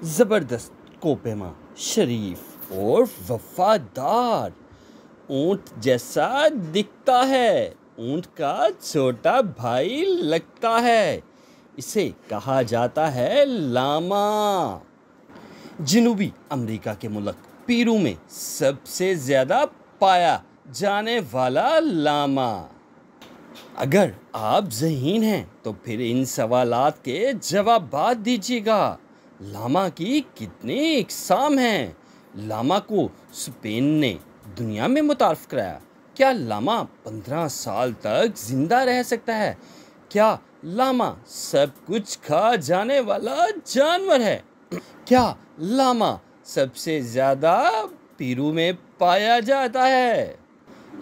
जबरदस्त, कोपेमा, शरीफ और वफादार। ऊंट जैसा दिखता है, ऊंट का छोटा भाई लगता है। इसे कहा जाता है लामा। जनूबी अमेरिका के मुल्क पेरू में सबसे ज्यादा पाया जाने वाला लामा। अगर आप ज़हीन हैं तो फिर इन सवालात के जवाब दीजिएगा। लामा की कितनी इकसाम हैं? लामा को स्पेन ने दुनिया में मुतारफ कराया। क्या लामा 15 साल तक जिंदा रह सकता है? क्या लामा सब कुछ खा जाने वाला जानवर है? क्या लामा सबसे ज़्यादा पेरू में पाया जाता है?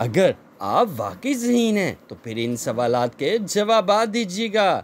अगर आप वाकई ज़हीन हैं तो फिर इन सवालात के जवाब दीजिएगा।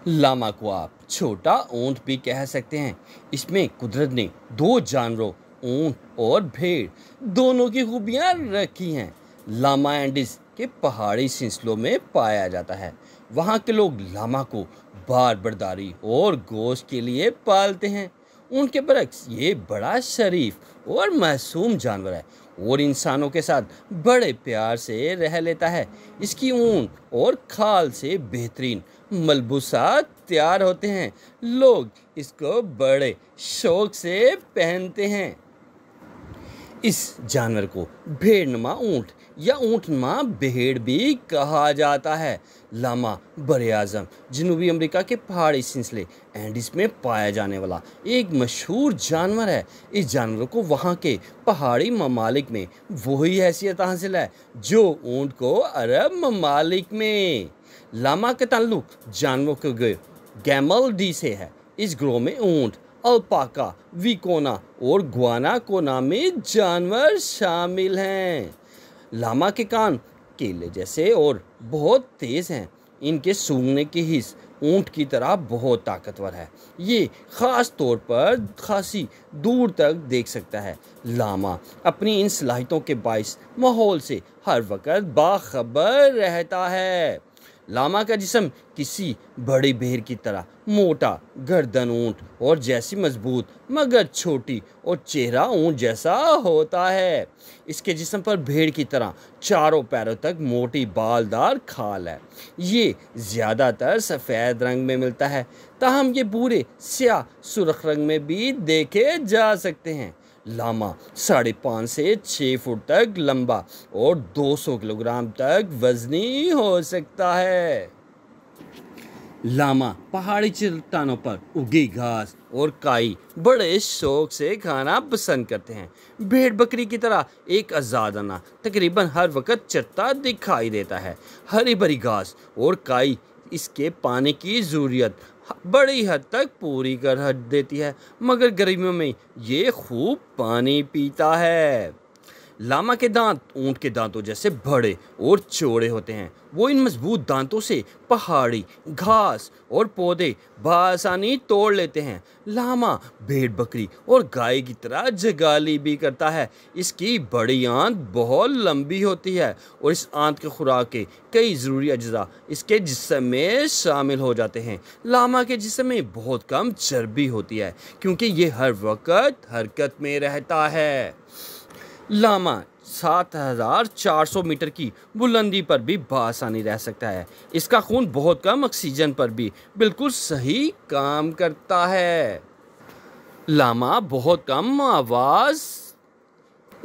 लामा को आप छोटा ऊंट भी कह सकते हैं। इसमें कुदरत ने दो जानवरों, ऊंट और भेड़, दोनों की खूबियां रखी हैं। लामा एंडीज के पहाड़ी सिलसिलों में पाया जाता है। वहाँ के लोग लामा को बार बर्दारी और गोश्त के लिए पालते हैं। उनके बरक्स ये बड़ा शरीफ और मासूम जानवर है और इंसानों के साथ बड़े प्यार से रह लेता है। इसकी ऊन और खाल से बेहतरीन मलबूसात तैयार होते हैं। लोग इसको बड़े शौक से पहनते हैं। इस जानवर को भेड़नुमा ऊंट या ऊंटनुमा भेड़ भी कहा जाता है। लामा बरे-आज़म जनूबी अमेरिका के पहाड़ी सिलसिले एंडीज में पाया जाने वाला एक मशहूर जानवर है। इस जानवर को वहाँ के पहाड़ी ममालिक में वही हैसियत हासिल है जो ऊंट को अरब ममालिक में। लामा का ताल्लुक जानवरों के गैमल डी से है। इस ग्रोह में ऊंट, अल्पाका, विकोना और गुआनाको नामी जानवर शामिल हैं। लामा के कान केले जैसे और बहुत तेज हैं। इनके सूंघने की हिस्स ऊंट की तरह बहुत ताकतवर है। ये ख़ास तौर पर खासी दूर तक देख सकता है। लामा अपनी इन सलाहियतों के बाइस माहौल से हर वक्त बाखबर रहता है। लामा का जिस्म किसी बड़ी भेड़ की तरह मोटा, गर्दन ऊंट और जैसी मजबूत मगर छोटी और चेहरा ऊंट जैसा होता है। इसके जिस्म पर भेड़ की तरह चारों पैरों तक मोटी बालदार खाल है। ये ज़्यादातर सफ़ेद रंग में मिलता है, ताहम ये भूरे, स्याह, सुर्ख रंग में भी देखे जा सकते हैं। लामा 5.5 से 6 फुट तक लंबा और 200 किलोग्राम तक वजनी हो सकता है। लामा पहाड़ी चट्टानों पर उगी घास और काई बड़े शौक से खाना पसंद करते हैं। भेड़ बकरी की तरह एक आज़ादाना तकरीबन हर वक्त चरता दिखाई देता है। हरी भरी घास और काई इसके पानी की ज़रूरत बड़ी हद तक पूरी कर देती है, मगर गर्मियों में ये खूब पानी पीता है। लामा के दांत ऊंट के दांतों जैसे बड़े और चौड़े होते हैं। वो इन मजबूत दांतों से पहाड़ी घास और पौधे बआसानी तोड़ लेते हैं। लामा भेड़ बकरी और गाय की तरह जगाली भी करता है। इसकी बड़ी आंत बहुत लंबी होती है और इस आंत के खुराक के कई ज़रूरी अज्जा इसके जिस्म में शामिल हो जाते हैं। लामा के जिस्म में बहुत कम चर्बी होती है क्योंकि ये हर वक्त हरकत में रहता है। लामा 7,400 मीटर की बुलंदी पर भी बआसानी रह सकता है। इसका खून बहुत कम ऑक्सीजन पर भी बिल्कुल सही काम करता है। लामा बहुत कम आवाज़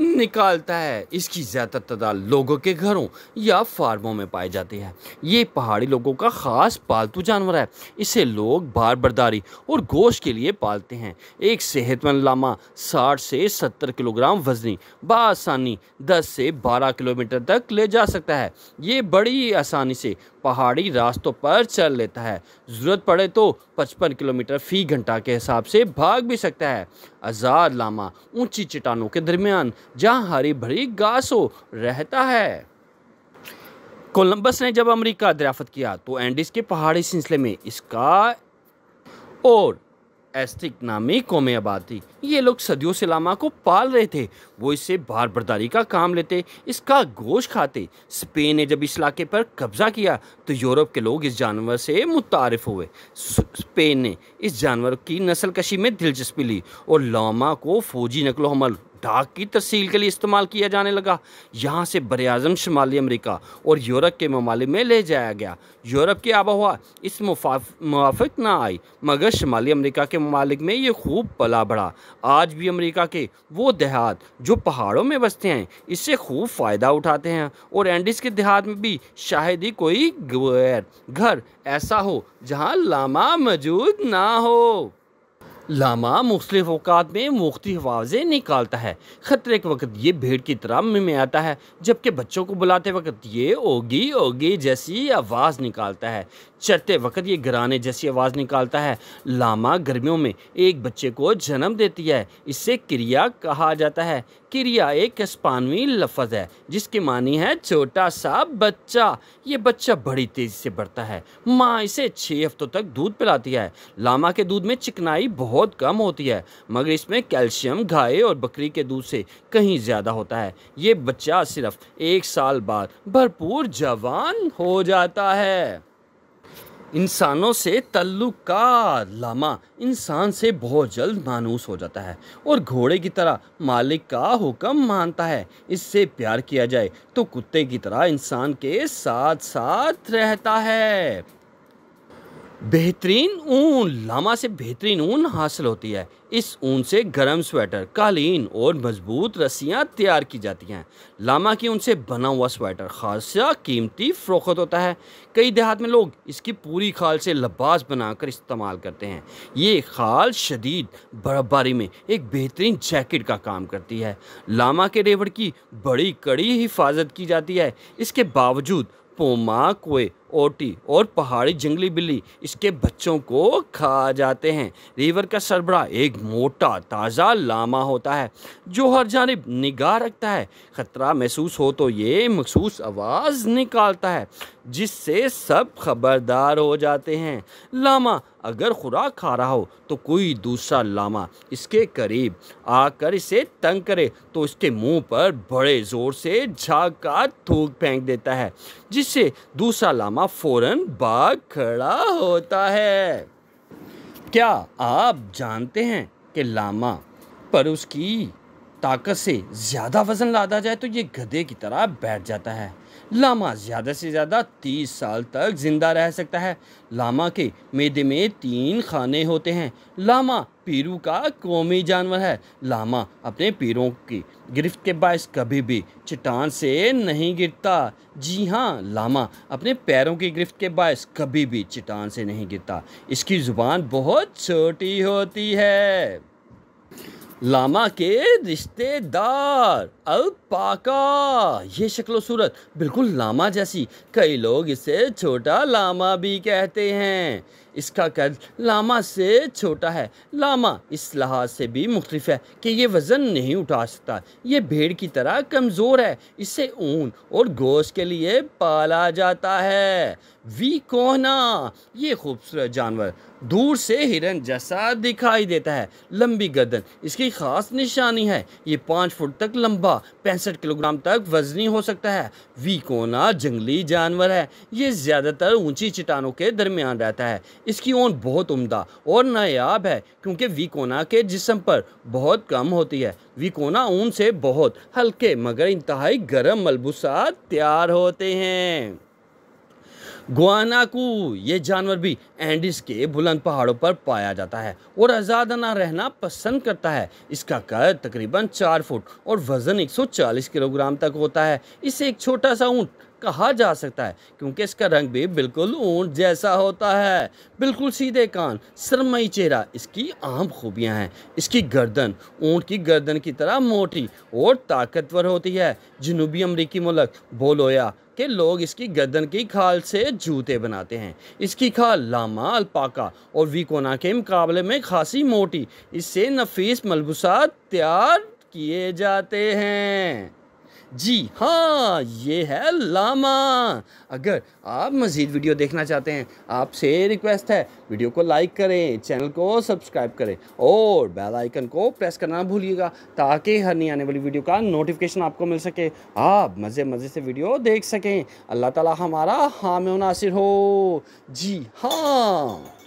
निकालता है। इसकी ज़्यादा तादाद लोगों के घरों या फार्मों में पाई जाती है। ये पहाड़ी लोगों का ख़ास पालतू जानवर है। इसे लोग बार बर्दारी और गोश्त के लिए पालते हैं। एक सेहतमंद लामा 60 से 70 किलोग्राम वजनी बआसानी 10 से 12 किलोमीटर तक ले जा सकता है। ये बड़ी आसानी से पहाड़ी रास्तों पर चल लेता है। ज़रूरत पड़े तो 55 किलोमीटर फ़ी घंटा के हिसाब से भाग भी सकता है। आज़ाद लामा ऊंची चट्टानों के दरमियान जहां हरी भरी घास हो रहता है। कोलंबस ने जब अमेरिका दरियाफ़त किया तो एंडीज के पहाड़ी सिलसिले में इसका और एस्टिक नामी कौमें आबाद थी। ये लोग सदियों से लामा को पाल रहे थे। वो इससे बार बर्दारी का काम लेते, इसका गोश्त खाते। स्पेन ने जब इस इलाके पर कब्जा किया तो यूरोप के लोग इस जानवर से मुतारिफ हुए। स्पेन ने इस जानवर की नस्ल कशी में दिलचस्पी ली और लामा को फौजी नकलो हमल डाक की तरसील के लिए इस्तेमाल किया जाने लगा। यहाँ से बरआज़म शुमाली अमेरिका और यूरोप के ममालिक में ले जाया गया। यूरोप की आबहवा इस मुवाफ़िक ना आई, मगर शुमाली अमेरिका के ममालिक में ये खूब पला बढ़ा। आज भी अमेरिका के वो देहात जो पहाड़ों में बसते हैं इससे खूब फ़ायदा उठाते हैं, और एंडीज़ के देहात में भी शायद ही कोई घर ऐसा हो जहाँ लामा मौजूद ना हो। लामा मुख्तलिफ औकात में मुख्तलिफ आवाज़ें निकालता है। ख़तरे के वक्त ये भेड़ की तरह में आता है, जबकि बच्चों को बुलाते वक्त ये ओगी ओगी जैसी आवाज़ निकालता है। चरते वक्त ये घराने जैसी आवाज़ निकालता है। लामा गर्मियों में एक बच्चे को जन्म देती है। इससे क्रिया कहा जाता है। क्रिया एक स्पेनी लफ्ज़ है जिसके मानी है छोटा सा बच्चा। ये बच्चा बड़ी तेज़ी से बढ़ता है। माँ इसे 6 हफ्तों तक दूध पिलाती है। लामा के दूध में चिकनाई बहुत कम होती है, मगर इसमें कैल्शियम गाय और बकरी के दूध से कहीं ज़्यादा होता है। ये बच्चा सिर्फ 1 साल बाद भरपूर जवान हो जाता है। इंसानों से तल्लुक का लामा इंसान से बहुत जल्द मानूस हो जाता है और घोड़े की तरह मालिक का हुक्म मानता है। इससे प्यार किया जाए तो कुत्ते की तरह इंसान के साथ साथ रहता है। बेहतरीन ऊन। लामा से बेहतरीन ऊन हासिल होती है। इस ऊन से गर्म स्वेटर, कालीन और मजबूत रस्सियाँ तैयार की जाती हैं। लामा की ऊन से बना हुआ स्वेटर खासा कीमती फ़रोख्त होता है। कई देहात में लोग इसकी पूरी खाल से लिबास बनाकर इस्तेमाल करते हैं। ये खाल शदीद बर्फ़बारी में एक बेहतरीन जैकेट का काम करती है। लामा के रेवड़ की बड़ी कड़ी हिफाजत की जाती है। इसके बावजूद पोमा, कोए, ओटी और पहाड़ी जंगली बिल्ली इसके बच्चों को खा जाते हैं। रिवर का सरबरा एक मोटा ताज़ा लामा होता है जो हर जानिब निगाह रखता है। ख़तरा महसूस हो तो ये मखसूस आवाज़ निकालता है जिससे सब खबरदार हो जाते हैं। लामा अगर खुराक खा रहा हो तो कोई दूसरा लामा इसके करीब आकर इसे तंग करे तो इसके मुंह पर बड़े ज़ोर से झाग का थूक फेंक देता है, जिससे दूसरा लामा फौरन भाग खड़ा होता है। क्या आप जानते हैं कि लामा पर उसकी ताकत से ज़्यादा वज़न लादा जाए तो ये गधे की तरह बैठ जाता है। लामा ज़्यादा से ज़्यादा 30 साल तक ज़िंदा रह सकता है। लामा के मैदे में 3 खाने होते हैं। लामा पीरू का कौमी जानवर है। लामा अपने पैरों की गिरफ्त के बायस कभी भी चट्टान से नहीं गिरता। जी हाँ, लामा अपने पैरों की गिरफ्त के बायस कभी भी चट्टान से नहीं गिरता। इसकी ज़ुबान बहुत छोटी होती है। लामा के रिश्तेदार अल्पाका। ये शक्ल सूरत बिल्कुल लामा जैसी। कई लोग इसे छोटा लामा भी कहते हैं। इसका कद लामा से छोटा है। लामा इस लिहाज से भी मुख्तलिफ है कि ये वज़न नहीं उठा सकता। ये भेड़ की तरह कमज़ोर है। इसे ऊन और गोश्त के लिए पाला जाता है। विकोना। ये खूबसूरत जानवर दूर से हिरन जैसा दिखाई देता है। लंबी गर्दन इसकी ख़ास निशानी है। ये 5 फुट तक लंबा, 65 किलोग्राम तक वज़नी हो सकता है। विकोना जंगली जानवर है। ये ज़्यादातर ऊंची चट्टानों के दरमियान रहता है। इसकी ऊन बहुत उम्दा और नायाब है क्योंकि विकोना के जिस्म पर बहुत कम होती है। विकोना ऊन से बहुत हल्के मगर इंतहाई गर्म मलबूसात तैयार होते हैं। गुआनाकू। ये जानवर भी एंडीज के बुलंद पहाड़ों पर पाया जाता है और आज़ादाना रहना पसंद करता है। इसका कद तकरीबन 4 फुट और वज़न 140 किलोग्राम तक होता है। इसे एक छोटा सा ऊँट कहा जा सकता है क्योंकि इसका रंग भी बिल्कुल ऊँट जैसा होता है। बिल्कुल सीधे कान, सरमई चेहरा इसकी आम खूबियाँ हैं। इसकी गर्दन ऊँट की गर्दन की तरह मोटी और ताकतवर होती है। जनूबी अमरीकी मुल्क बोलोया के लोग इसकी गर्दन की खाल से जूते बनाते हैं। इसकी खाल लामा, अल्पाका और विकोना के मुकाबले में खासी मोटी। इससे नफीस मलबूसात तैयार किए जाते हैं। जी हाँ, ये है लामा। अगर आप मज़ीद वीडियो देखना चाहते हैं, आपसे रिक्वेस्ट है वीडियो को लाइक करें, चैनल को सब्सक्राइब करें और बेल आइकन को प्रेस करना ना भूलिएगा, ताकि हर नई आने वाली वीडियो का नोटिफिकेशन आपको मिल सके, आप मज़े से वीडियो देख सकें। अल्लाह ताला हमारा हामी नासिर हो। जी हाँ।